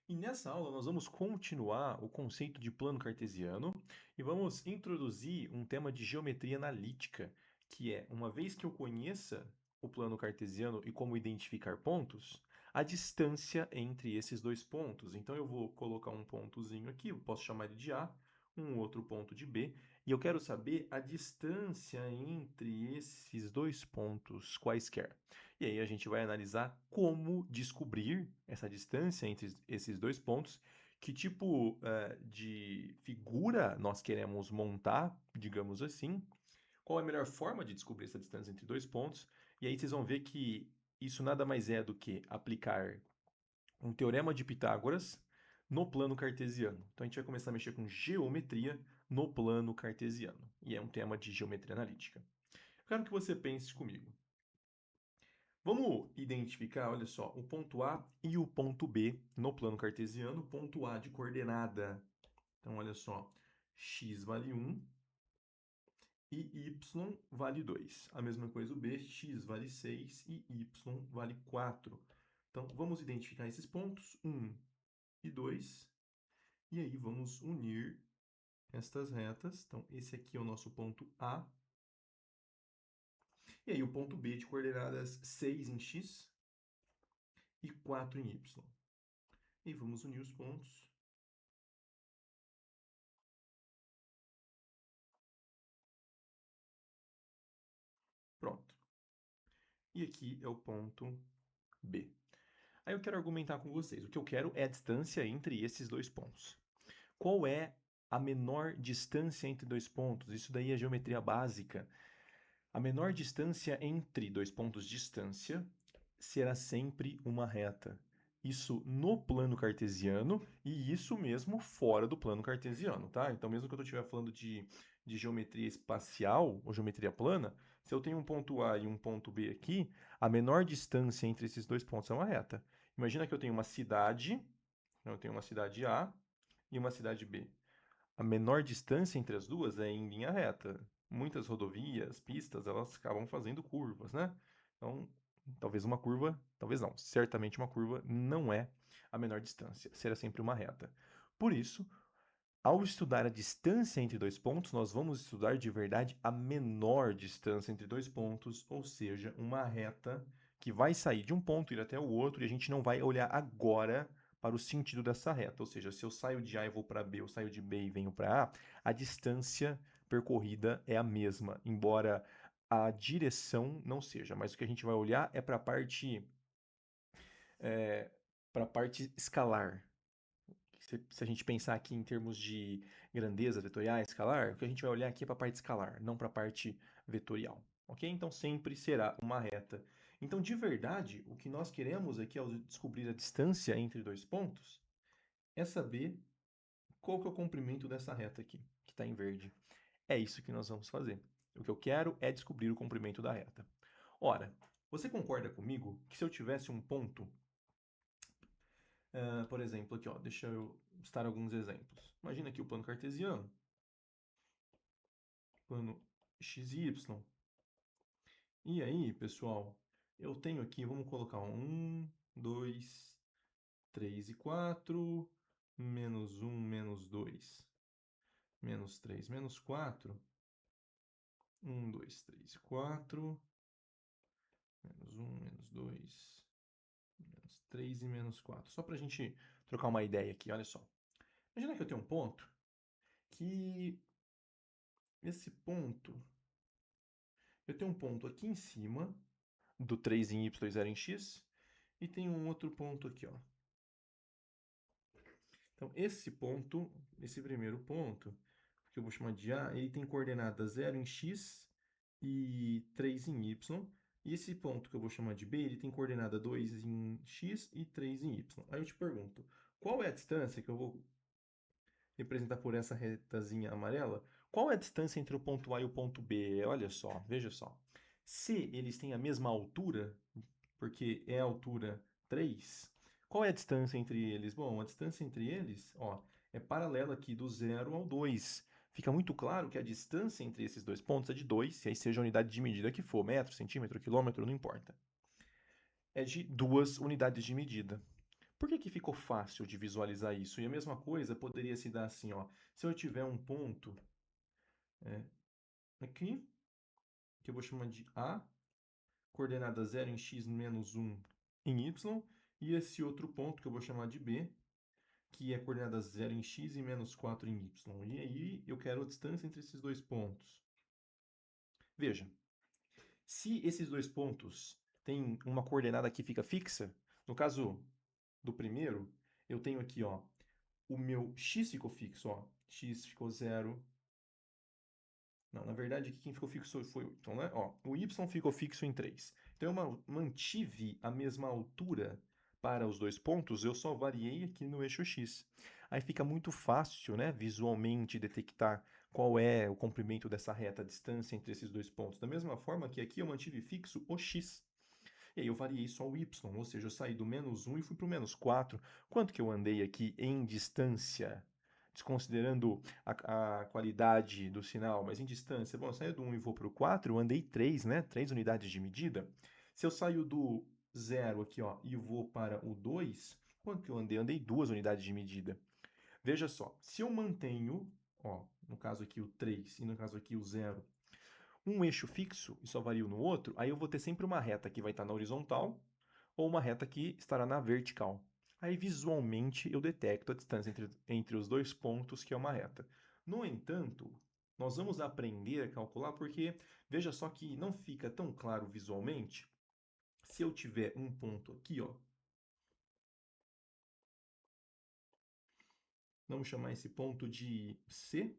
E nessa aula nós vamos continuar o conceito de plano cartesiano e vamos introduzir um tema de geometria analítica, que é, uma vez que eu conheça o plano cartesiano e como identificar pontos, a distância entre esses dois pontos. Então eu vou colocar um pontozinho aqui, eu posso chamar ele de A, um outro ponto de B, e eu quero saber a distância entre esses dois pontos quaisquer. E aí a gente vai analisar como descobrir essa distância entre esses dois pontos, que tipo de figura nós queremos montar, digamos assim, qual é a melhor forma de descobrir essa distância entre dois pontos, e aí vocês vão ver que isso nada mais é do que aplicar um teorema de Pitágoras no plano cartesiano. Então a gente vai começar a mexer com geometria no plano cartesiano, e é um tema de geometria analítica. Eu quero que você pense comigo. Vamos identificar, olha só, o ponto A e o ponto B no plano cartesiano. Ponto A de coordenada. Então, olha só, x vale 1 e y vale 2. A mesma coisa o B, x vale 6 e y vale 4. Então, vamos identificar esses pontos, 1 e 2, e aí vamos unir estas retas. Então, esse aqui é o nosso ponto A. E aí o ponto B de coordenadas 6 em x e 4 em y. E vamos unir os pontos. Pronto. E aqui é o ponto B. Aí eu quero argumentar com vocês. O que eu quero é a distância entre esses dois pontos. Qual é a menor distância entre dois pontos? Isso daí é geometria básica. A menor distância entre dois pontos de distância será sempre uma reta. Isso no plano cartesiano e isso mesmo fora do plano cartesiano, tá? Então, mesmo que eu estiver falando de geometria espacial ou geometria plana, se eu tenho um ponto A e um ponto B aqui, a menor distância entre esses dois pontos é uma reta. Imagina que eu tenho uma cidade, eu tenho uma cidade A e uma cidade B. A menor distância entre as duas é em linha reta. Muitas rodovias, pistas, elas acabam fazendo curvas, né? Então, talvez uma curva, talvez não, certamente uma curva não é a menor distância, será sempre uma reta. Por isso, ao estudar a distância entre dois pontos, nós vamos estudar de verdade a menor distância entre dois pontos, ou seja, uma reta que vai sair de um ponto e ir até o outro, e a gente não vai olhar agora para o sentido dessa reta. Ou seja, se eu saio de A e vou para B, eu saio de B e venho para A distância percorrida é a mesma, embora a direção não seja. Mas o que a gente vai olhar é é, para a parte escalar. Se a gente pensar aqui em termos de grandeza vetoriais, escalar, o que a gente vai olhar aqui é para a parte escalar, não para a parte vetorial, ok? Então sempre será uma reta. Então, de verdade, o que nós queremos aqui ao descobrir a distância entre dois pontos é saber qual que é o comprimento dessa reta aqui, que está em verde. É isso que nós vamos fazer. O que eu quero é descobrir o comprimento da reta. Ora, você concorda comigo que se eu tivesse um ponto por exemplo, aqui, ó, deixa eu listar alguns exemplos. Imagina aqui o plano cartesiano, plano x e y. E aí, pessoal, eu tenho aqui, vamos colocar 1, 2, 3 e 4, menos 1, menos 2, menos 3, menos 4, 1, 2, 3 e 4, menos 1, menos 2, menos 3 e menos 4. Só para a gente trocar uma ideia aqui, olha só. Imagina que eu tenho um ponto que esse ponto eu tenho um ponto aqui em cima, do 3 em y e 0 em x, e tem um outro ponto aqui, ó. Então, esse primeiro ponto, que eu vou chamar de A, ele tem coordenada 0 em x e 3 em y. E esse ponto que eu vou chamar de B, ele tem coordenada 2 em x e 3 em y. Aí eu te pergunto, qual é a distância que eu vou representar por essa retazinha amarela? Qual é a distância entre o ponto A e o ponto B? Olha só, veja só. Se eles têm a mesma altura, porque é a altura 3, qual é a distância entre eles? Bom, a distância entre eles, ó, é paralela aqui do 0 ao 2. Fica muito claro que a distância entre esses dois pontos é de 2, se aí seja a unidade de medida que for, metro, centímetro, quilômetro, não importa. É de duas unidades de medida. Por que que ficou fácil de visualizar isso? E a mesma coisa poderia se dar assim, ó. Se eu tiver um ponto aqui, que eu vou chamar de A, coordenada 0 em x menos 1 em y, e esse outro ponto que eu vou chamar de B, que é coordenada 0 em x e menos 4 em y. E aí eu quero a distância entre esses dois pontos. Veja, se esses dois pontos têm uma coordenada que fica fixa, no caso do primeiro, eu tenho aqui, ó, o meu x ficou fixo, ó, x ficou 0. Não, na verdade aqui quem ficou fixo foi, então, né, ó, o y ficou fixo em 3. Então eu mantive a mesma altura para os dois pontos, eu só variei aqui no eixo x. Aí fica muito fácil, né, visualmente detectar qual é o comprimento dessa reta, a distância entre esses dois pontos. Da mesma forma que aqui eu mantive fixo o x. E aí eu variei só o y, ou seja, eu saí do menos 1 e fui para o menos 4. Quanto que eu andei aqui em distância? Desconsiderando a qualidade do sinal, mas em distância, bom, eu saio do 1 e vou para o 4, eu andei 3, né? 3 unidades de medida. Se eu saio do 0 aqui, ó, e vou para o 2, quanto que eu andei? Eu andei 2 unidades de medida. Veja só, se eu mantenho, ó, no caso aqui o 3 e no caso aqui o 0, um eixo fixo e só vario no outro, aí eu vou ter sempre uma reta que vai estar na horizontal ou uma reta que estará na vertical. Aí visualmente eu detecto a distância entre os dois pontos, que é uma reta. No entanto, nós vamos aprender a calcular porque veja só que não fica tão claro visualmente. Se eu tiver um ponto aqui, ó, vamos chamar esse ponto de C,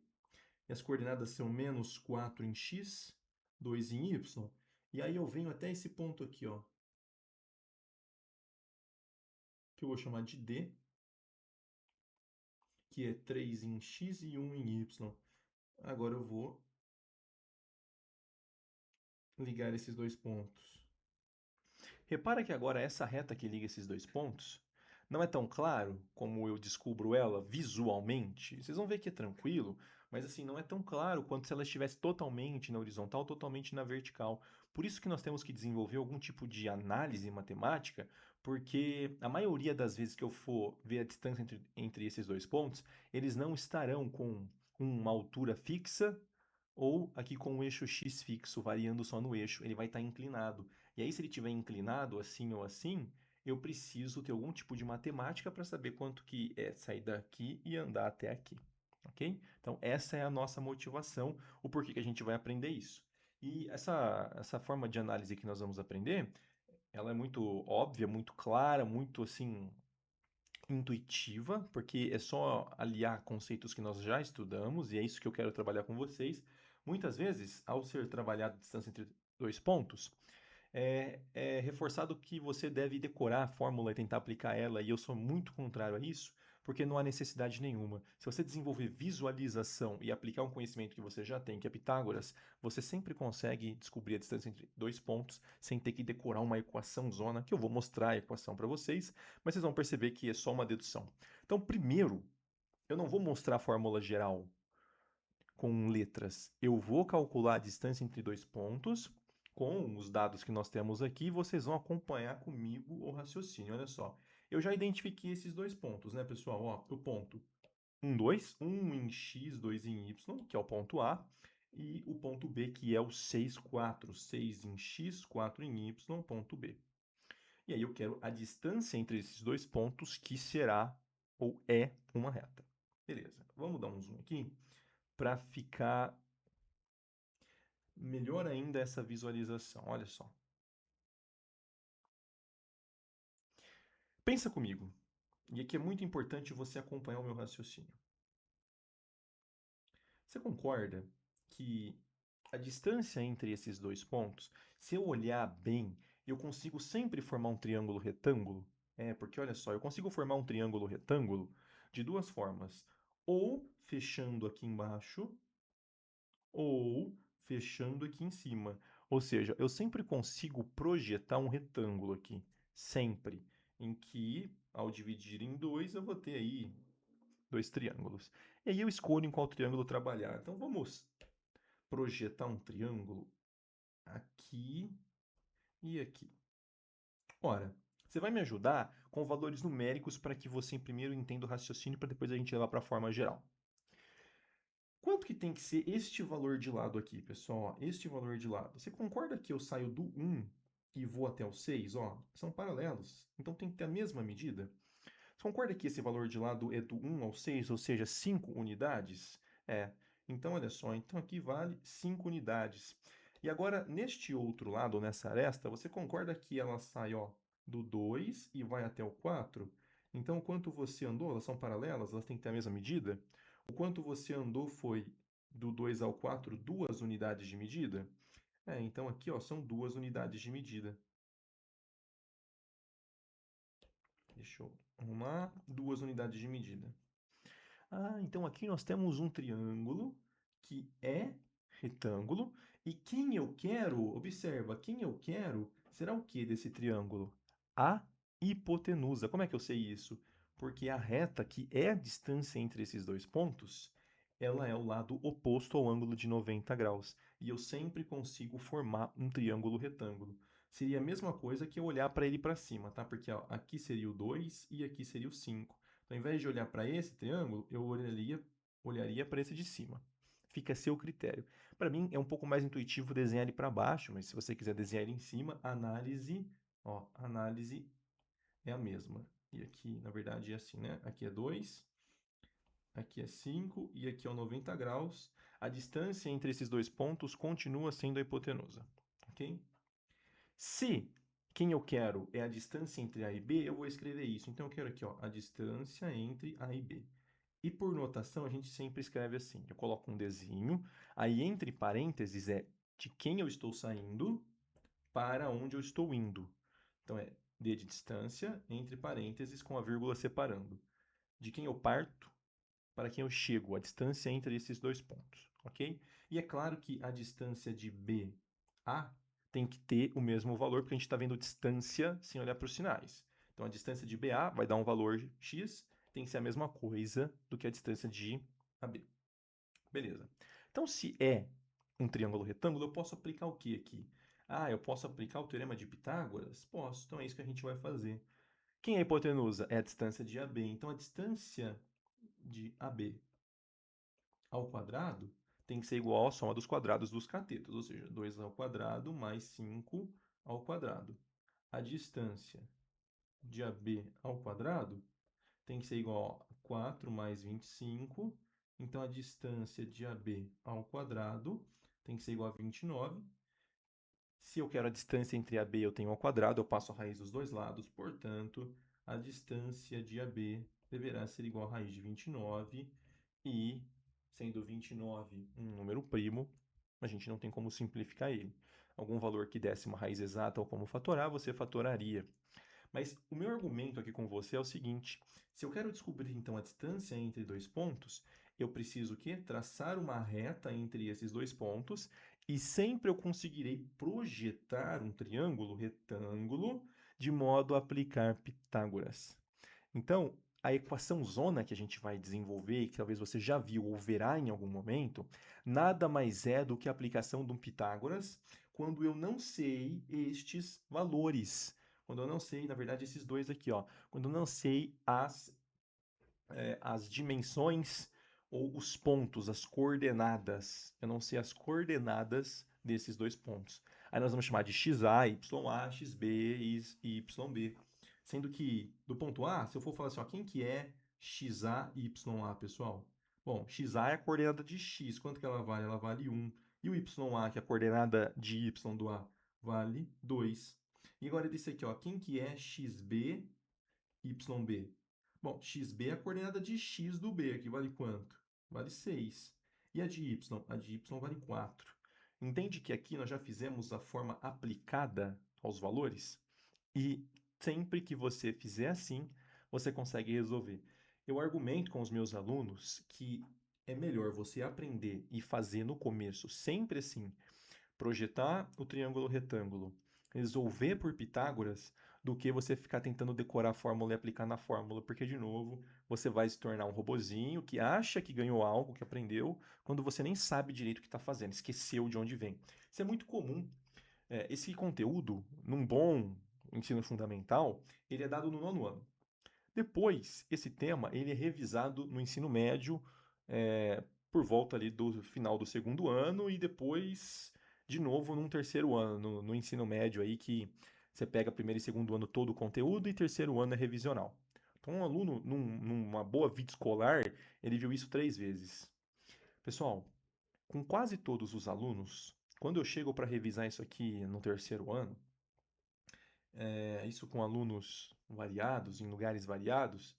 e as coordenadas são menos 4 em x, 2 em y, e aí eu venho até esse ponto aqui, ó, que eu vou chamar de D, que é 3 em x e 1 em y. Agora eu vou ligar esses dois pontos. Repara que agora essa reta que liga esses dois pontos não é tão claro como eu descubro ela visualmente. Vocês vão ver que é tranquilo, mas assim, não é tão claro quanto se ela estivesse totalmente na horizontal, totalmente na vertical. Por isso que nós temos que desenvolver algum tipo de análise matemática, porque a maioria das vezes que eu for ver a distância entre esses dois pontos, eles não estarão com uma altura fixa ou aqui com o eixo x fixo, variando só no eixo, ele vai estar inclinado. E aí, se ele estiver inclinado assim ou assim, eu preciso ter algum tipo de matemática para saber quanto que é sair daqui e andar até aqui, ok? Então, essa é a nossa motivação, o porquê que a gente vai aprender isso. E essa forma de análise que nós vamos aprender, ela é muito óbvia, muito clara, muito assim intuitiva, porque é só aliar conceitos que nós já estudamos, e é isso que eu quero trabalhar com vocês. Muitas vezes, ao ser trabalhada a distância entre dois pontos, é reforçado que você deve decorar a fórmula e tentar aplicar ela, e eu sou muito contrário a isso, porque não há necessidade nenhuma. Se você desenvolver visualização e aplicar um conhecimento que você já tem, que é Pitágoras, você sempre consegue descobrir a distância entre dois pontos sem ter que decorar uma equação zona, que eu vou mostrar a equação para vocês, mas vocês vão perceber que é só uma dedução. Então, primeiro, eu não vou mostrar a fórmula geral com letras. Eu vou calcular a distância entre dois pontos com os dados que nós temos aqui, vocês vão acompanhar comigo o raciocínio. Olha só, eu já identifiquei esses dois pontos, né, pessoal? Ó, o ponto 1, 2, 1 em x, 2 em y, que é o ponto A, e o ponto B, que é o 6, 4, 6 em x, 4 em y, ponto B. E aí eu quero a distância entre esses dois pontos, que será ou é uma reta. Beleza, vamos dar um zoom aqui para ficar melhor ainda essa visualização. Olha só. Pensa comigo. E aqui é muito importante você acompanhar o meu raciocínio. Você concorda que a distância entre esses dois pontos, se eu olhar bem, eu consigo sempre formar um triângulo retângulo? Porque olha só, eu consigo formar um triângulo retângulo de duas formas. Ou fechando aqui embaixo, ou fechando aqui em cima. Ou seja, eu sempre consigo projetar um retângulo aqui, sempre, em que, ao dividir em dois, eu vou ter aí dois triângulos. E aí eu escolho em qual triângulo trabalhar. Então vamos projetar um triângulo aqui e aqui. Ora, Você vai me ajudar com valores numéricos para que você primeiro entenda o raciocínio para depois a gente levar para a forma geral. Quanto que tem que ser este valor de lado aqui, pessoal? Ó, este valor de lado. Você concorda que eu saio do 1 e vou até o 6? Ó, são paralelos, então tem que ter a mesma medida. Você concorda que esse valor de lado é do 1 ao 6, ou seja, 5 unidades? É. Então, olha só, então aqui vale 5 unidades. E agora, neste outro lado, ou nessa aresta, você concorda que ela sai, ó, do 2 e vai até o 4? Então, quanto você andou, elas são paralelas, elas têm que ter a mesma medida? O quanto você andou foi do 2 ao 4, 2 unidades de medida? É, então aqui, ó, são 2 unidades de medida. Deixa eu arrumar 2 unidades de medida. Ah, então aqui nós temos um triângulo que é retângulo. E quem eu quero, observa, quem eu quero será o que desse triângulo? A hipotenusa. Como é que eu sei isso? Porque a reta, que é a distância entre esses dois pontos, ela é o lado oposto ao ângulo de 90 graus. E eu sempre consigo formar um triângulo retângulo. Seria a mesma coisa que eu olhar para ele para cima, tá? Porque ó, aqui seria o 2 e aqui seria o 5. Então, ao invés de olhar para esse triângulo, eu olharia para esse de cima. Fica a seu critério. Para mim, é um pouco mais intuitivo desenhar ele para baixo, mas se você quiser desenhar ele em cima, análise é a mesma. E aqui, na verdade, é assim, né? Aqui é 2, aqui é 5 e aqui é o 90 graus. A distância entre esses dois pontos continua sendo a hipotenusa, ok? Se quem eu quero é a distância entre A e B, eu vou escrever isso. Então, eu quero aqui, ó, a distância entre A e B. E por notação, a gente sempre escreve assim. Eu coloco um desenho, aí entre parênteses é de quem eu estou saindo para onde eu estou indo. Então, é D de distância, entre parênteses, com a vírgula separando. De quem eu parto para quem eu chego, a distância entre esses dois pontos, ok? E é claro que a distância de B a tem que ter o mesmo valor, porque a gente está vendo distância sem olhar para os sinais. Então, a distância de BA vai dar um valor x, tem que ser a mesma coisa do que a distância de AB. Beleza. Então, se é um triângulo retângulo, eu posso aplicar o que aqui? Ah, eu posso aplicar o teorema de Pitágoras? Posso, então é isso que a gente vai fazer. Quem é a hipotenusa? É a distância de AB. Então, a distância de AB ao quadrado tem que ser igual à soma dos quadrados dos catetos, ou seja, 2 ao quadrado mais 5 ao quadrado. A distância de AB ao quadrado tem que ser igual a 4 mais 25. Então, a distância de AB ao quadrado tem que ser igual a 29. Se eu quero a distância entre AB e eu tenho ao quadrado, eu passo a raiz dos dois lados. Portanto, a distância de AB deverá ser igual a raiz de 29. E, sendo 29 um número primo, a gente não tem como simplificar ele. Algum valor que desse uma raiz exata ou como fatorar, você fatoraria. Mas o meu argumento aqui com você é o seguinte: se eu quero descobrir então a distância entre dois pontos, eu preciso que traçar uma reta entre esses dois pontos e sempre eu conseguirei projetar um triângulo retângulo de modo a aplicar Pitágoras. Então, a equação zona que a gente vai desenvolver, e que talvez você já viu ou verá em algum momento, nada mais é do que a aplicação de um Pitágoras quando eu não sei estes valores. Quando eu não sei, na verdade, esses dois aqui, ó. Quando eu não sei as dimensões ou os pontos, as coordenadas. Eu não sei as coordenadas desses dois pontos. Aí nós vamos chamar de XA, YA, XB e YB. Sendo que, do ponto A, se eu for falar assim, ó, quem que é XA e YA, pessoal? Bom, XA é a coordenada de X. Quanto que ela vale? Ela vale 1. E o YA, que é a coordenada de Y do A, vale 2. E agora desse aqui, ó, quem que é XB, YB? Bom, XB é a coordenada de X do B, aqui vale quanto? Vale 6. E a de Y? A de Y vale 4. Entende que aqui nós já fizemos a forma aplicada aos valores? E sempre que você fizer assim, você consegue resolver. Eu argumento com os meus alunos que é melhor você aprender e fazer no começo sempre assim, projetar o triângulo retângulo, resolver por Pitágoras, do que você ficar tentando decorar a fórmula e aplicar na fórmula, porque, de novo, você vai se tornar um robozinho que acha que ganhou algo, que aprendeu, quando você nem sabe direito o que está fazendo, esqueceu de onde vem. Isso é muito comum. Esse conteúdo, num bom ensino fundamental, ele é dado no nono ano. Depois, esse tema ele é revisado no ensino médio, por volta ali do final do segundo ano e depois, de novo, num terceiro ano, no ensino médio aí que você pega primeiro e segundo ano todo o conteúdo e terceiro ano é revisional. Então, um aluno, numa boa vida escolar, ele viu isso 3 vezes. Pessoal, com quase todos os alunos, quando eu chego para revisar isso aqui no terceiro ano, isso com alunos variados, em lugares variados,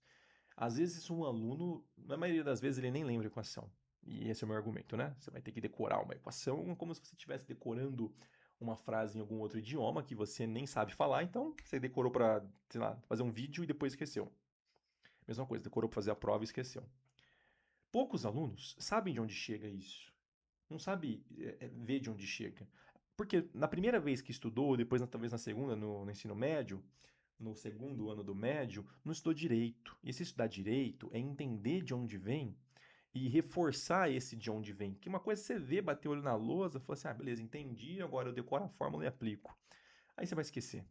às vezes um aluno, na maioria das vezes, ele nem lembra a equação. E esse é o meu argumento, né? Você vai ter que decorar uma equação como se você estivesse decorando uma frase em algum outro idioma que você nem sabe falar, então você decorou para, sei lá, fazer um vídeo e depois esqueceu. Mesma coisa, decorou para fazer a prova e esqueceu. Poucos alunos sabem de onde chega isso. Não sabe ver de onde chega. Porque na primeira vez que estudou, depois talvez na segunda, no ensino médio, no segundo ano do médio, não estudou direito. E se estudar direito é entender de onde vem e reforçar esse de onde vem. Que uma coisa é você vê, bater o olho na lousa, falar assim, ah, beleza, entendi, agora eu decoro a fórmula e aplico. Aí você vai esquecer.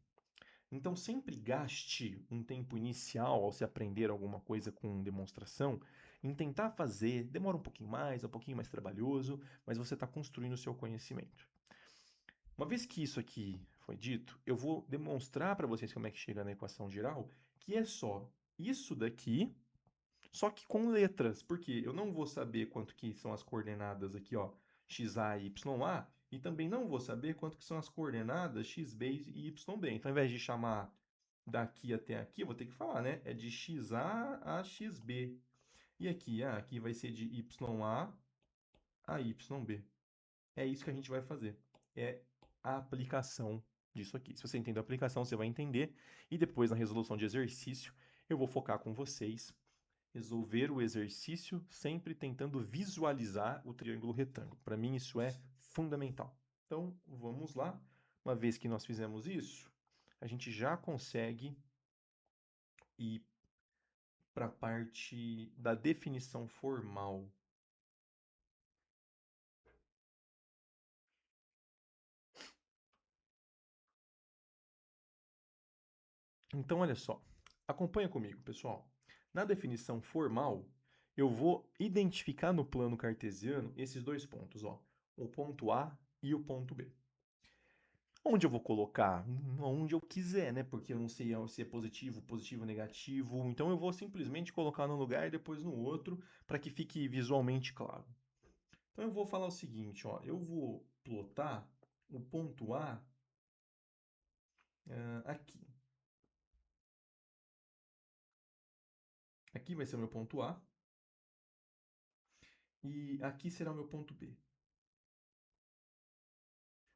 Então sempre gaste um tempo inicial ao se aprender alguma coisa com demonstração em tentar fazer, demora um pouquinho mais, é um pouquinho mais trabalhoso, mas você está construindo o seu conhecimento. Uma vez que isso aqui foi dito, eu vou demonstrar para vocês como é que chega na equação geral, que é só isso daqui, só que com letras, porque eu não vou saber quanto que são as coordenadas aqui, ó, xa e ya, e também não vou saber quanto que são as coordenadas xb e yb. Então, ao invés de chamar daqui até aqui, eu vou ter que falar, né? É de xa a xb. E aqui, aqui vai ser de ya a yb. É isso que a gente vai fazer. É a aplicação disso aqui. Se você entender a aplicação, você vai entender. E depois, na resolução de exercício, eu vou focar com vocês resolver o exercício sempre tentando visualizar o triângulo retângulo. Para mim, isso é fundamental. Então, vamos lá. Uma vez que nós fizemos isso, a gente já consegue ir para a parte da definição formal. Então, olha só, acompanha comigo, pessoal. Na definição formal, eu vou identificar no plano cartesiano esses dois pontos, ó, o ponto A e o ponto B. Onde eu vou colocar? Onde eu quiser, né? Porque eu não sei se é positivo, positivo, negativo. Então eu vou simplesmente colocar num lugar e depois no outro, para que fique visualmente claro. Então eu vou falar o seguinte, ó, eu vou plotar o ponto A aqui. Aqui vai ser o meu ponto A. E aqui será o meu ponto B.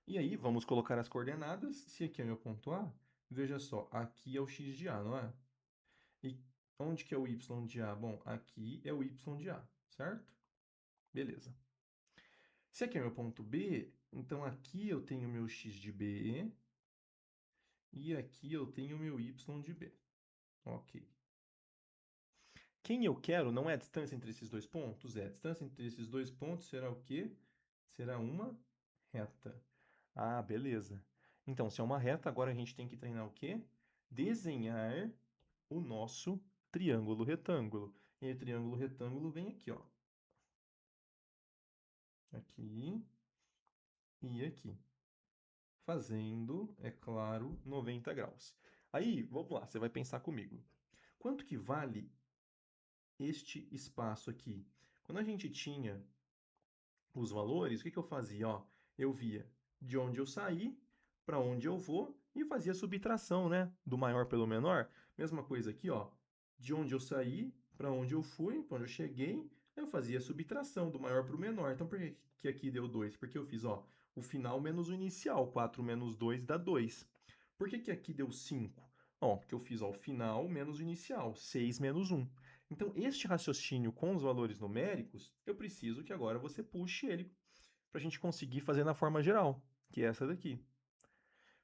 E aí, vamos colocar as coordenadas. Se aqui é meu ponto A, veja só, aqui é o x de A, não é? E onde que é o y de A? Bom, aqui é o y de A, certo? Beleza. Se aqui é meu ponto B, então aqui eu tenho meu x de B e aqui eu tenho meu y de B. Ok. Quem eu quero não é a distância entre esses dois pontos? É. A distância entre esses dois pontos será o quê? Será uma reta. Ah, beleza. Então, se é uma reta, agora a gente tem que treinar o quê? Desenhar o nosso triângulo retângulo. E o triângulo retângulo vem aqui, ó. Aqui e aqui. Fazendo, é claro, 90 graus. Aí, vamos lá, você vai pensar comigo. Quanto que vale este espaço aqui? Quando a gente tinha os valores, o que que eu fazia? Ó, eu via de onde eu saí, para onde eu vou e fazia subtração, né? Do maior pelo menor. Mesma coisa aqui, ó. De onde eu saí, para onde eu fui, para onde eu cheguei, eu fazia subtração do maior para o menor. Então, por que que aqui deu 2? Porque eu fiz, ó, o final menos o inicial. 4 menos 2 dá 2. Por que que aqui deu 5? Ó, porque eu fiz, ó, o final menos o inicial. 6 menos 1. Então, este raciocínio com os valores numéricos, eu preciso que agora você puxe ele para a gente conseguir fazer na forma geral, que é essa daqui.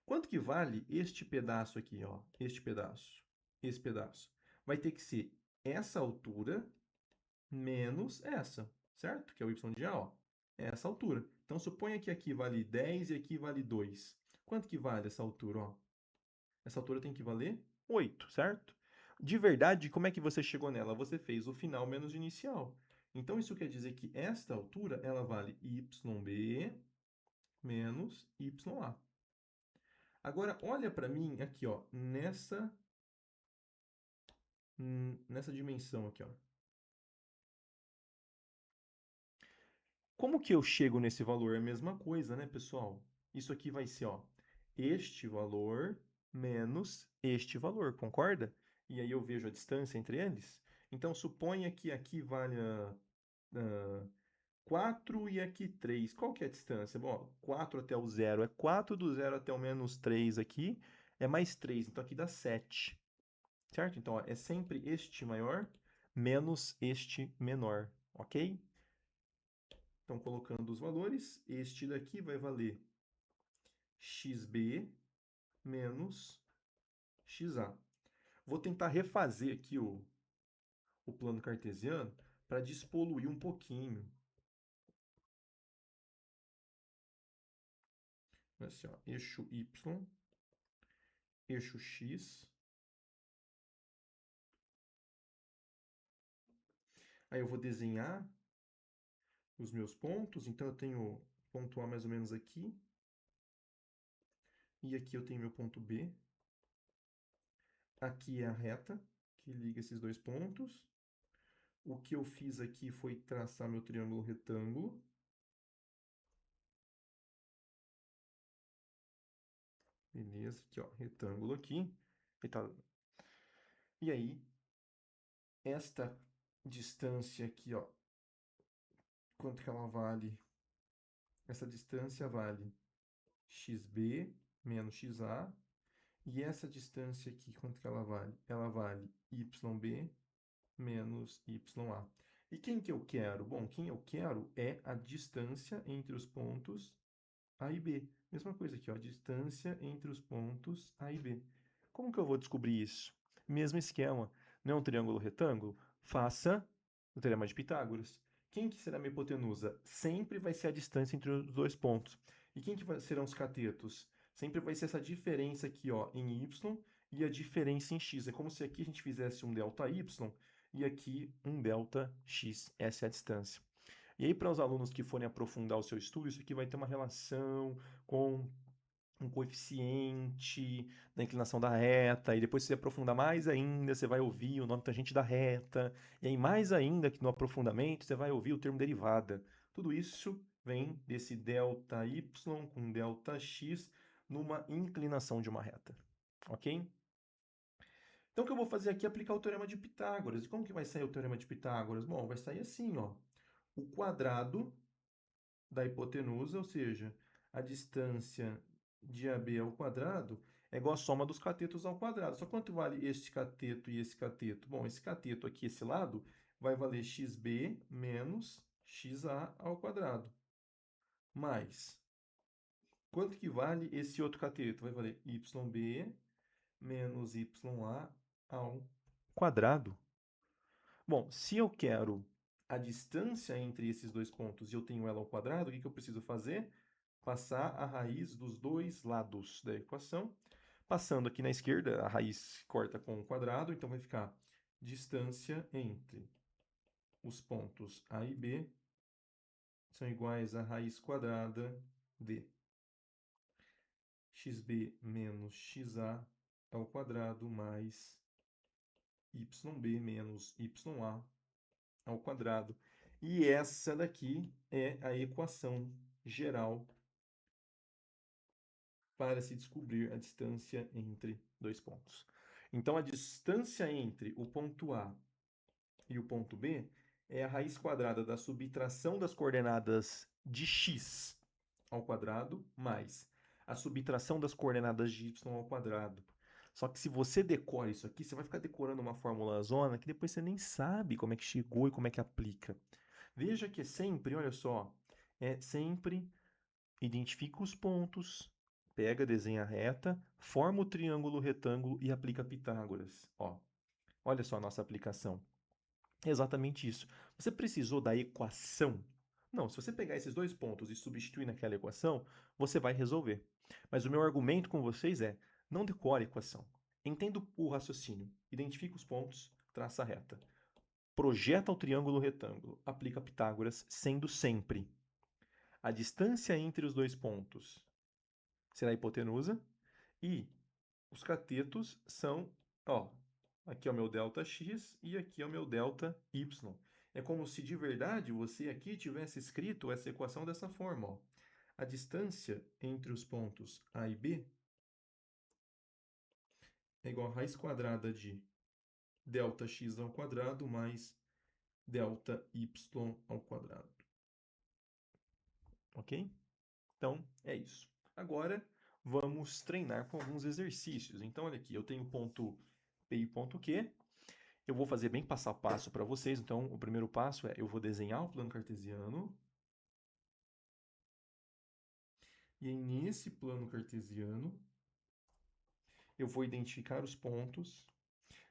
Quanto que vale este pedaço aqui, ó? Este pedaço, esse pedaço. Vai ter que ser essa altura menos essa, certo? Que é o y de A, ó. É essa altura. Então, suponha que aqui vale 10 e aqui vale 2. Quanto que vale essa altura, ó? Essa altura tem que valer 8, certo? De verdade, como é que você chegou nela? Você fez o final menos o inicial. Então, isso quer dizer que esta altura, ela vale yb menos ya. Agora, olha para mim aqui, ó, nessa dimensão aqui, ó. Como que eu chego nesse valor? É a mesma coisa, né, pessoal? Isso aqui vai ser, ó, este valor menos este valor, concorda? E aí eu vejo a distância entre eles. Então, suponha que aqui valha 4 e aqui 3. Qual que é a distância? Bom, 4 até o zero é 4, do zero até o menos 3 aqui é mais 3. Então, aqui dá 7, certo? Então, ó, é sempre este maior menos este menor, ok? Então, colocando os valores, este daqui vai valer xb menos xa. Vou tentar refazer aqui o plano cartesiano para despoluir um pouquinho. Assim, ó, eixo y, eixo x. Aí eu vou desenhar os meus pontos. Então, eu tenho ponto A mais ou menos aqui. E aqui eu tenho meu ponto B. Aqui é a reta que liga esses dois pontos. O que eu fiz aqui foi traçar meu triângulo retângulo. Beleza, aqui ó, retângulo aqui. E aí, esta distância aqui, ó, quanto que ela vale? Essa distância vale xb menos xa. E essa distância aqui, quanto que ela vale? Ela vale yb menos ya. E quem que eu quero? Bom, quem eu quero é a distância entre os pontos A e B. Mesma coisa aqui, ó, a distância entre os pontos A e B. Como que eu vou descobrir isso? Mesmo esquema. Não é um triângulo retângulo? Faça o teorema de Pitágoras. Quem que será a minha hipotenusa? Sempre vai ser a distância entre os dois pontos. E quem que serão os catetos? Sempre vai ser essa diferença aqui, ó, em y e a diferença em x. É como se aqui a gente fizesse um ΔY e aqui um ΔX. Essa é a distância. E aí, para os alunos que forem aprofundar o seu estudo, isso aqui vai ter uma relação com um coeficiente da inclinação da reta, e depois se você aprofundar mais ainda, você vai ouvir o nome tangente da reta, e aí mais ainda que no aprofundamento, você vai ouvir o termo derivada. Tudo isso vem desse ΔY com ΔX numa inclinação de uma reta, ok? Então o que eu vou fazer aqui é aplicar o teorema de Pitágoras. E como que vai sair o teorema de Pitágoras? Bom, vai sair assim, ó. O quadrado da hipotenusa, ou seja, a distância de AB ao quadrado é igual à soma dos catetos ao quadrado. Só quanto vale este cateto e esse cateto? Bom, esse cateto aqui, esse lado, vai valer xb menos xa ao quadrado. Mais, quanto que vale esse outro cateto? Vai valer yb menos ya ao quadrado. Bom, se eu quero a distância entre esses dois pontos e eu tenho ela ao quadrado, o que eu preciso fazer? Passar a raiz dos dois lados da equação. Passando aqui na esquerda, a raiz corta com o quadrado, então vai ficar distância entre os pontos A e B são iguais a raiz quadrada de xb menos xa ao quadrado mais yb menos ya ao quadrado. E essa daqui é a equação geral para se descobrir a distância entre dois pontos. Então, a distância entre o ponto A e o ponto B é a raiz quadrada da subtração das coordenadas de x ao quadrado mais a subtração das coordenadas de y ao quadrado. Só que se você decora isso aqui, você vai ficar decorando uma fórmula zona que depois você nem sabe como é que chegou e como é que aplica. Veja que é sempre, olha só, é sempre identifica os pontos, pega, desenha a reta, forma o triângulo retângulo e aplica Pitágoras. Ó, olha só a nossa aplicação. É exatamente isso. Você precisou da equação? Não, se você pegar esses dois pontos e substituir naquela equação, você vai resolver. Mas o meu argumento com vocês é, Não decore a equação. Entenda o raciocínio. Identifica os pontos, traça a reta. Projeta o triângulo retângulo. Aplica Pitágoras, sendo sempre a distância entre os dois pontos será a hipotenusa e os catetos são, ó, aqui é o meu ΔX e aqui é o meu ΔY. É como se de verdade você aqui tivesse escrito essa equação dessa forma, ó. A distância entre os pontos A e B é igual a raiz quadrada de ΔX ao quadrado mais ΔY ao quadrado. Ok? Então, é isso. Agora, vamos treinar com alguns exercícios. Então, olha aqui, eu tenho ponto P e ponto Q. Eu vou fazer bem passo a passo para vocês. Então, o primeiro passo é eu vou desenhar o plano cartesiano. E aí, nesse plano cartesiano, eu vou identificar os pontos.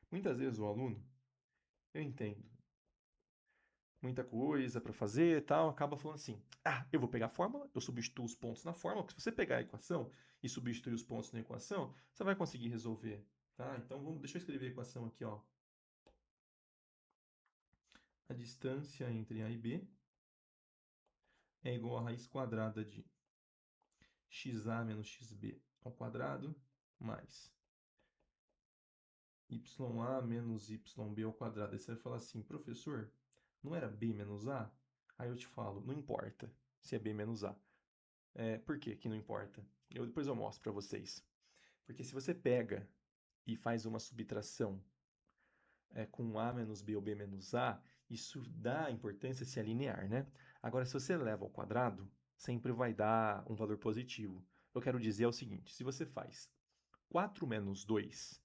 Muitas vezes o aluno, eu entendo, muita coisa para fazer e tal, acaba falando assim: ah, eu vou pegar a fórmula, eu substituo os pontos na fórmula, porque se você pegar a equação e substituir os pontos na equação, você vai conseguir resolver, tá? Então, deixa eu escrever a equação aqui, ó. A distância entre A e B é igual a raiz quadrada de xa menos xb ao quadrado mais ya menos yb ao quadrado. Aí você vai falar assim, professor, não era b menos a? Aí eu te falo, não importa se é b menos a. Por que que não importa? Depois eu mostro para vocês. Porque se você pega e faz uma subtração com a menos b ou b menos a, isso dá importância se é linear, né? Agora, se você leva ao quadrado, sempre vai dar um valor positivo. Eu quero dizer o seguinte, se você faz 4 menos 2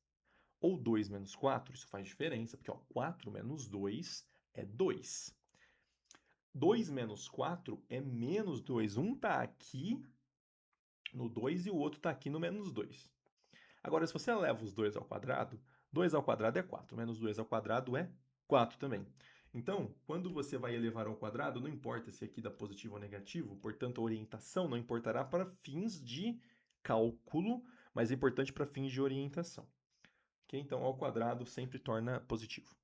ou 2 menos 4, isso faz diferença, porque ó, 4 menos 2 é 2. 2 menos 4 é menos 2. Um está aqui no 2 e o outro está aqui no menos 2. Agora, se você leva os 2 ao quadrado é 4, menos 2 ao quadrado é 4 também. Então, quando você vai elevar ao quadrado, não importa se aqui dá positivo ou negativo, portanto, a orientação não importará para fins de cálculo, mas é importante para fins de orientação. Okay? Então, ao quadrado sempre torna positivo.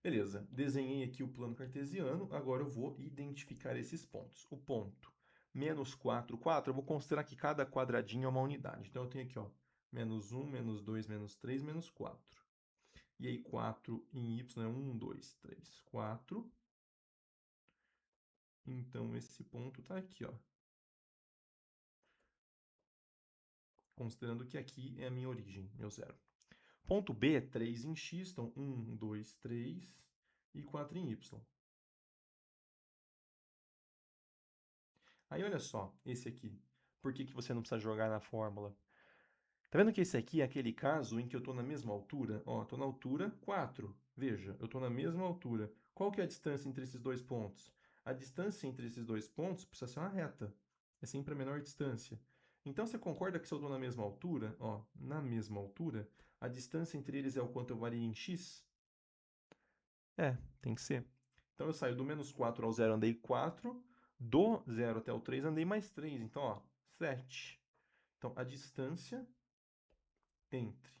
Beleza, desenhei aqui o plano cartesiano, agora eu vou identificar esses pontos. O ponto menos 4, 4, eu vou considerar que cada quadradinho é uma unidade. Então, eu tenho aqui, ó, menos 1, menos 2, menos 3, menos 4. E aí, 4 em y é 1, 2, 3, 4. Então, esse ponto está aqui, ó. Considerando que aqui é a minha origem, meu zero. Ponto B é 3 em x, então 1, 2, 3 e 4 em y. Aí, olha só, esse aqui. Por que que você não precisa jogar na fórmula? Tá vendo que esse aqui é aquele caso em que eu estou na mesma altura? Ó, estou na altura 4. Veja, eu estou na mesma altura. Qual que é a distância entre esses dois pontos? A distância entre esses dois pontos precisa ser uma reta. É sempre a menor distância. Então, você concorda que se eu estou na mesma altura, ó, na mesma altura, a distância entre eles é o quanto eu varia em x? Tem que ser. Então, eu saio do menos 4 ao 0, andei 4. Do 0 até o 3, andei mais 3. Então, ó, 7. Então, a distância entre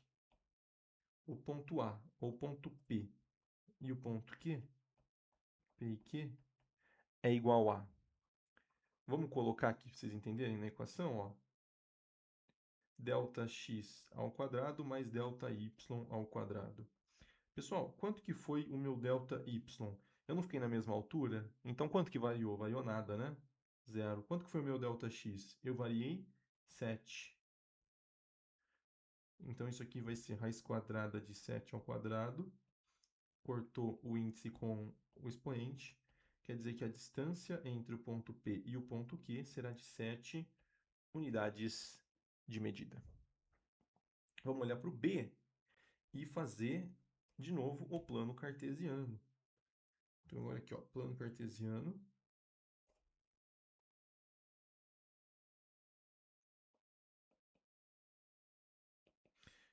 o ponto A ou ponto P e o ponto Q, P e Q, é igual a... Vamos colocar aqui para vocês entenderem na equação, ó. Δx ao quadrado mais ΔY ao quadrado. Pessoal, quanto que foi o meu ΔY? Eu não fiquei na mesma altura? Então, quanto que variou? Variou nada, né? 0. Quanto que foi o meu Δx? Eu variei 7. Então, isso aqui vai ser raiz quadrada de 7 ao quadrado. Cortou o índice com o expoente. Quer dizer que a distância entre o ponto P e o ponto Q será de 7 unidades de medida. Vamos olhar para o B e fazer, de novo, o plano cartesiano. Então, agora aqui, ó, plano cartesiano.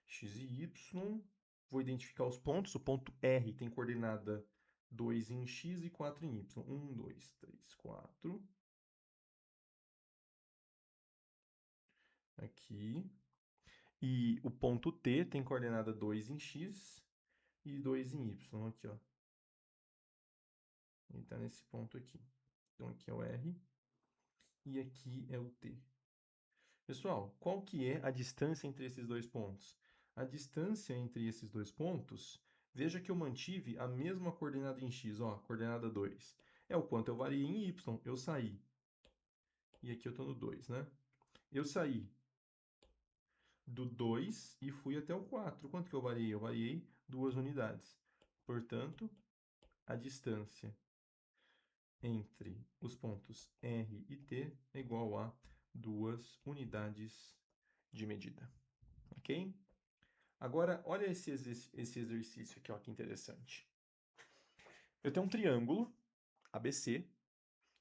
X e Y. Vou identificar os pontos. O ponto R tem coordenada 2 em X e 4 em Y. 1, 2, 3, 4. Aqui. E o ponto T tem coordenada 2 em x e 2 em y, aqui, ó. Ele está nesse ponto aqui. Então, aqui é o R e aqui é o T. Pessoal, qual que é a distância entre esses dois pontos? A distância entre esses dois pontos, veja que eu mantive a mesma coordenada em x, ó, coordenada 2. É o quanto eu variei em y, eu saí. E aqui eu estou no 2, né? Eu saí do 2 e fui até o 4. Quanto que eu variei? Eu variei 2 unidades. Portanto, a distância entre os pontos R e T é igual a 2 unidades de medida. Ok? Agora, olha esse exercício aqui, ó, que interessante. Eu tenho um triângulo ABC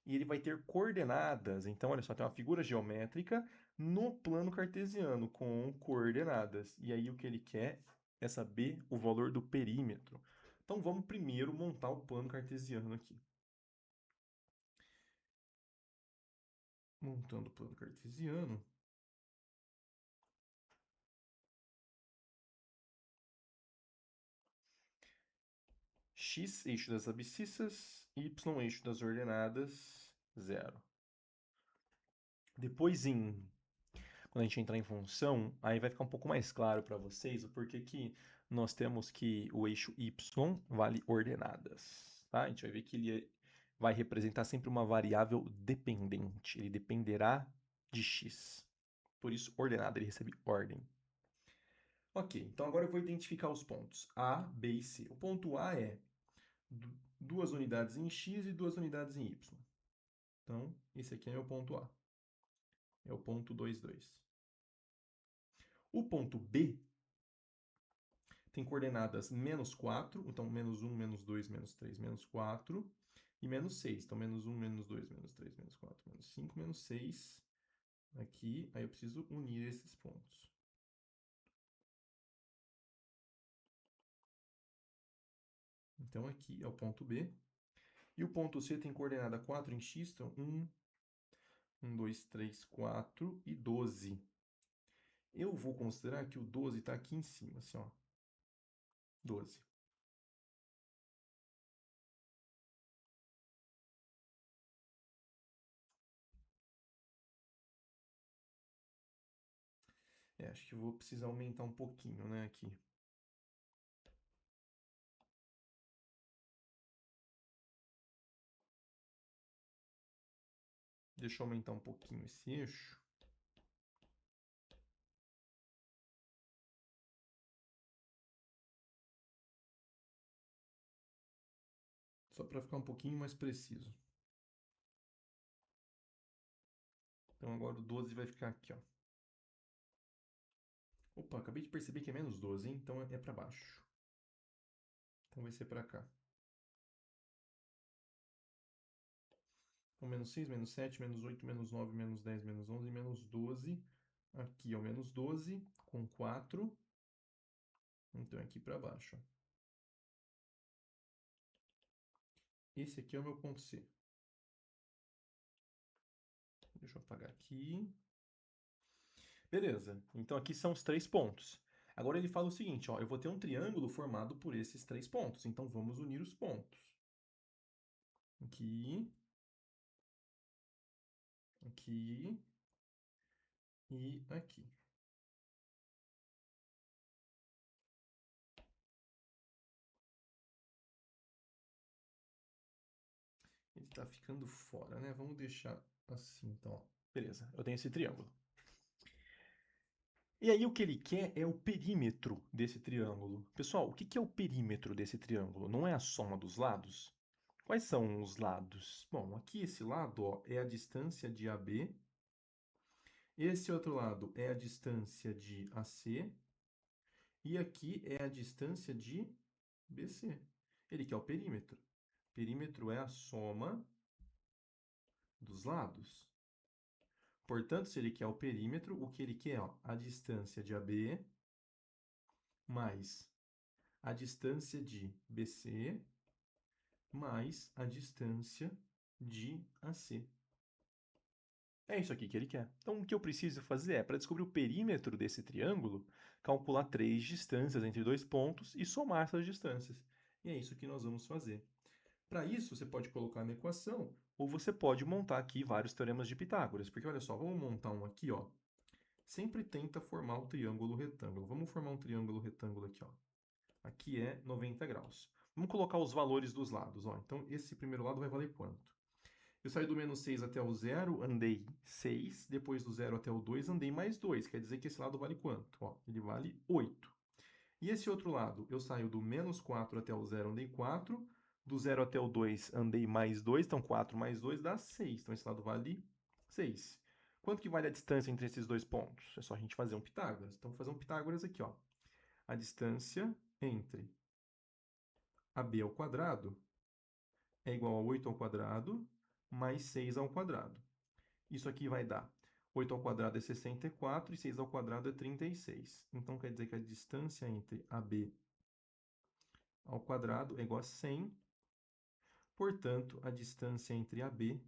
e ele vai ter coordenadas. Então, olha só, tem uma figura geométrica no plano cartesiano com coordenadas. E aí o que ele quer é saber o valor do perímetro. Então, vamos primeiro montar o plano cartesiano aqui. Montando o plano cartesiano. X, eixo das abscissas, y, eixo das ordenadas, 0. Depois, quando a gente entrar em função, aí vai ficar um pouco mais claro para vocês o porquê que nós temos que o eixo y vale ordenadas. Tá? A gente vai ver que ele vai representar sempre uma variável dependente. Ele dependerá de x. Por isso, ordenada, ele recebe ordem. Ok, então agora eu vou identificar os pontos A, B e C. O ponto A é 2 unidades em x e 2 unidades em y. Então, esse aqui é meu ponto A. É o ponto 2, 2. O ponto B tem coordenadas menos 4, então menos 1, menos 2, menos 3, menos 4, e menos 6. Então, menos 1, menos 2, menos 3, menos 4, menos 5, menos 6. Aqui, aí eu preciso unir esses pontos. Então, aqui é o ponto B. E o ponto C tem coordenada 4 em x, então 1, 2, 3, 4 e 12. Eu vou considerar que o 12 está aqui em cima, assim, ó. 12. Acho que vou precisar aumentar um pouquinho, né, aqui. Deixa eu aumentar um pouquinho esse eixo. Só para ficar um pouquinho mais preciso. Então agora o 12 vai ficar aqui, ó. Opa, acabei de perceber que é menos 12, hein? Então é para baixo. Então vai ser para cá. Então menos 6, menos 7, menos 8, menos 9, menos 10, menos 11, menos 12. Aqui é o menos 12 com 4. Então é aqui para baixo, ó. Esse aqui é o meu ponto C. Deixa eu apagar aqui. Beleza, então aqui são os 3 pontos. Agora ele fala o seguinte, ó, eu vou ter um triângulo formado por esses 3 pontos, então vamos unir os pontos. Aqui, aqui e aqui. Ele está ficando fora, né? Vamos deixar assim, então, ó. Beleza, eu tenho esse triângulo. E aí o que ele quer é o perímetro desse triângulo. Pessoal, o que é o perímetro desse triângulo? Não é a soma dos lados? Quais são os lados? Bom, aqui esse lado, ó, é a distância de AB. Esse outro lado é a distância de AC. E aqui é a distância de BC. Ele quer o perímetro. Perímetro é a soma dos lados. Portanto, se ele quer o perímetro, o que ele quer? Ó, a distância de AB mais a distância de BC mais a distância de AC. É isso aqui que ele quer. Então, o que eu preciso fazer é, para descobrir o perímetro desse triângulo, calcular 3 distâncias entre dois pontos e somar essas distâncias. E é isso que nós vamos fazer. Para isso, você pode colocar na equação, ou você pode montar aqui vários teoremas de Pitágoras. Porque olha só, vamos montar um aqui, ó. Sempre tenta formar um triângulo retângulo. Vamos formar um triângulo retângulo aqui, ó. Aqui é 90 graus. Vamos colocar os valores dos lados, ó. Então, esse primeiro lado vai valer quanto? Eu saí do menos 6 até o zero, andei 6. Depois do zero até o 2, andei mais 2. Quer dizer que esse lado vale quanto? Ó, ele vale 8. E esse outro lado, eu saio do menos 4 até o zero, andei 4. Do zero até o 2, andei mais 2. Então, 4 mais 2 dá 6. Então, esse lado vale 6. Quanto que vale a distância entre esses dois pontos? É só a gente fazer um Pitágoras. Então, vou fazer um Pitágoras aqui, ó. A distância entre AB ao quadrado é igual a 8 ao quadrado mais 6 ao quadrado. Isso aqui vai dar 8 ao quadrado é 64 e 6 ao quadrado é 36. Então, quer dizer que a distância entre AB ao quadrado é igual a 100. Portanto, a distância entre AB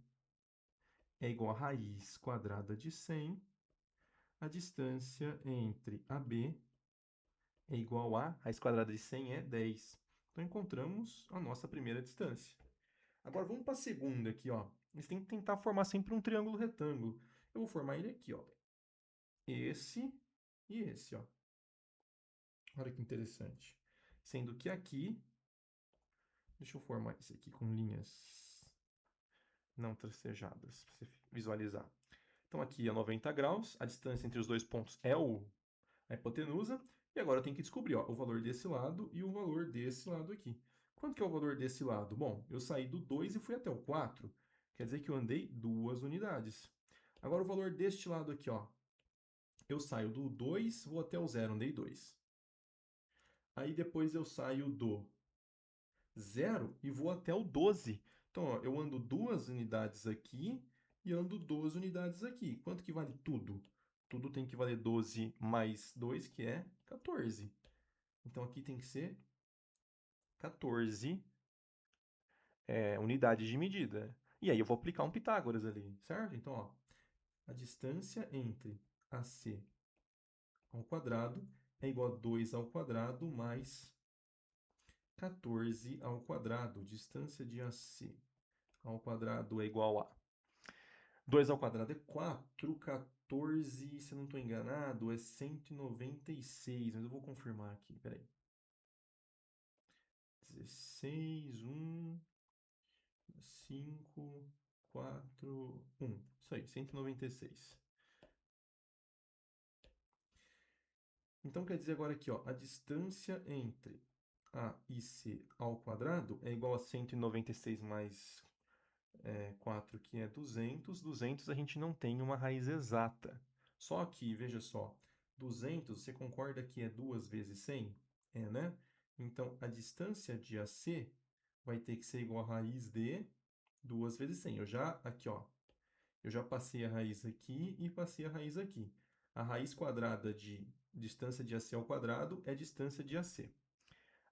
é igual a raiz quadrada de 100. A distância entre AB é igual a raiz quadrada de 100 é 10. Então, encontramos a nossa primeira distância. Agora, vamos para a segunda aqui, ó. Você tem que tentar formar sempre um triângulo retângulo. Eu vou formar ele aqui, ó. Esse e esse, ó. Olha que interessante. Sendo que aqui, deixa eu formar isso aqui com linhas não tracejadas, para você visualizar. Então aqui é 90 graus, a distância entre os dois pontos é a hipotenusa, e agora eu tenho que descobrir ó, o valor desse lado e o valor desse lado aqui. Quanto que é o valor desse lado? Bom, eu saí do 2 e fui até o 4, quer dizer que eu andei 2 unidades. Agora o valor deste lado aqui, ó, eu saio do 2, vou até o 0, andei 2. Aí depois eu saio do 0 e vou até o 12. Então, ó, eu ando 2 unidades aqui e ando 2 unidades aqui. Quanto que vale tudo? Tudo tem que valer 12 mais 2, que é 14. Então, aqui tem que ser 14 unidades de medida. E aí eu vou aplicar um Pitágoras ali, certo? Então, ó, a distância entre AC ao quadrado é igual a 2 ao quadrado mais 14 ao quadrado. Distância de AC ao quadrado é igual a 2 ao quadrado é 4, 14, se eu não estou enganado, é 196, mas eu vou confirmar aqui, peraí. 16, 1, 5, 4, 1. Isso aí, 196. Então quer dizer agora aqui, ó, a distância entre A e C ao quadrado é igual a 196 mais 4, que é 200. 200 a gente não tem uma raiz exata. Só que, veja só, 200, você concorda que é 2 vezes 100? É, né? Então, a distância de AC vai ter que ser igual a raiz de 2 vezes 100. Aqui, ó, eu já passei a raiz aqui e passei a raiz aqui. A raiz quadrada de distância de AC ao quadrado é distância de AC.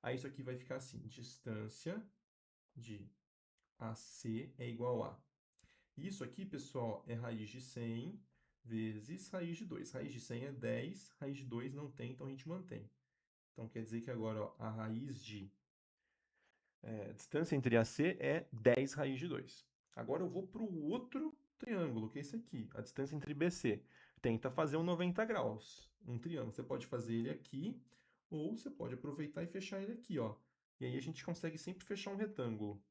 Aí isso aqui vai ficar assim, distância de AC é igual a isso aqui, pessoal, é raiz de 100 vezes raiz de 2. Raiz de 100 é 10, raiz de 2 não tem, então a gente mantém. Então quer dizer que agora ó, a raiz de distância entre AC é 10 raiz de 2. Agora eu vou para o outro triângulo, que é esse aqui, a distância entre BC. Tenta fazer um 90 graus, um triângulo. Você pode fazer ele aqui, ou você pode aproveitar e fechar ele aqui, ó. E aí a gente consegue sempre fechar um retângulo.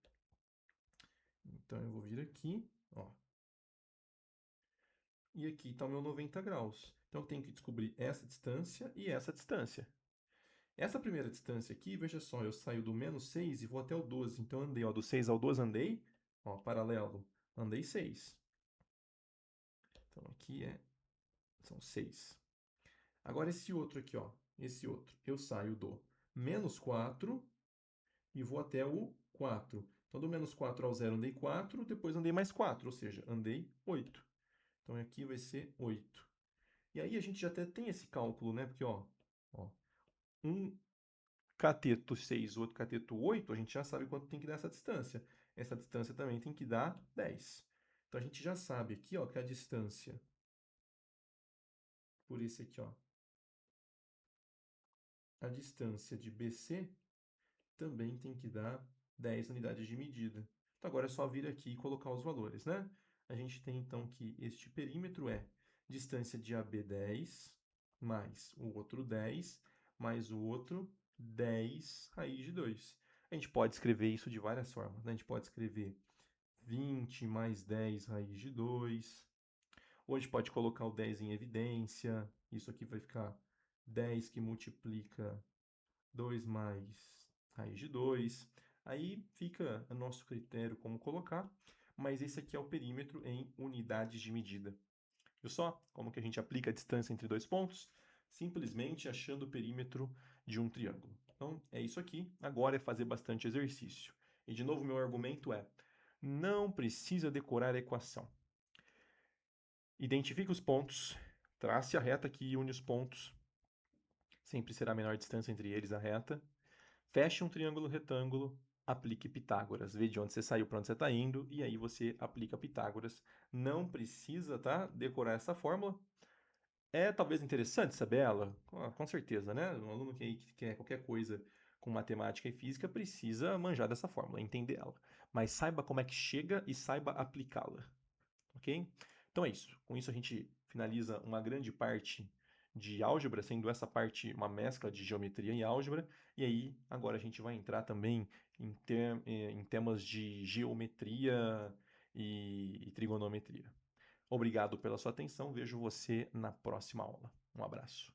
Então eu vou vir aqui, ó. E aqui está o meu 90 graus. Então, eu tenho que descobrir essa distância e essa distância. Essa primeira distância aqui, veja só, eu saio do menos 6 e vou até o 12. Então, eu andei, ó, do 6 ao 12 andei, ó, paralelo, andei 6. Então, aqui são 6. Agora, esse outro aqui, ó, esse outro, eu saio do menos 4 e vou até o 4. Então, do menos 4 ao 0 andei 4, depois andei mais 4, ou seja, andei 8. Então, aqui vai ser 8. E aí a gente já até tem esse cálculo, né? Porque, ó, um cateto 6, o outro cateto 8, a gente já sabe quanto tem que dar essa distância. Essa distância também tem que dar 10. Então a gente já sabe aqui, ó, que a distância por esse aqui, ó, a distância de BC também tem que dar 10 unidades de medida. Então agora é só vir aqui e colocar os valores, né? A gente tem então que este perímetro é distância de AB 10, mais o outro 10, mais o outro 10 raiz de 2. A gente pode escrever isso de várias formas, né? A gente pode escrever 20 mais 10 raiz de 2. Ou a gente pode colocar o 10 em evidência. Isso aqui vai ficar 10 que multiplica 2 mais raiz de 2. Aí fica a nosso critério como colocar, mas esse aqui é o perímetro em unidades de medida. Viu só como que a gente aplica a distância entre dois pontos? Simplesmente achando o perímetro de um triângulo. Então, é isso aqui. Agora é fazer bastante exercício. E, de novo, meu argumento é, não precisa decorar a equação. Identifique os pontos, trace a reta que une os pontos. Sempre será a menor distância entre eles a reta. Feche um triângulo retângulo, aplique Pitágoras. Vê de onde você saiu, para onde você está indo, e aí você aplica Pitágoras. Não precisa, tá, decorar essa fórmula. É talvez interessante saber ela, com certeza, né? Um aluno que quer qualquer coisa com matemática e física precisa manjar dessa fórmula, entender ela. Mas saiba como é que chega e saiba aplicá-la, ok? Então é isso. Com isso a gente finaliza uma grande parte de álgebra, sendo essa parte uma mescla de geometria e álgebra, e aí agora a gente vai entrar também em temas de geometria e trigonometria. Obrigado pela sua atenção, vejo você na próxima aula. Um abraço.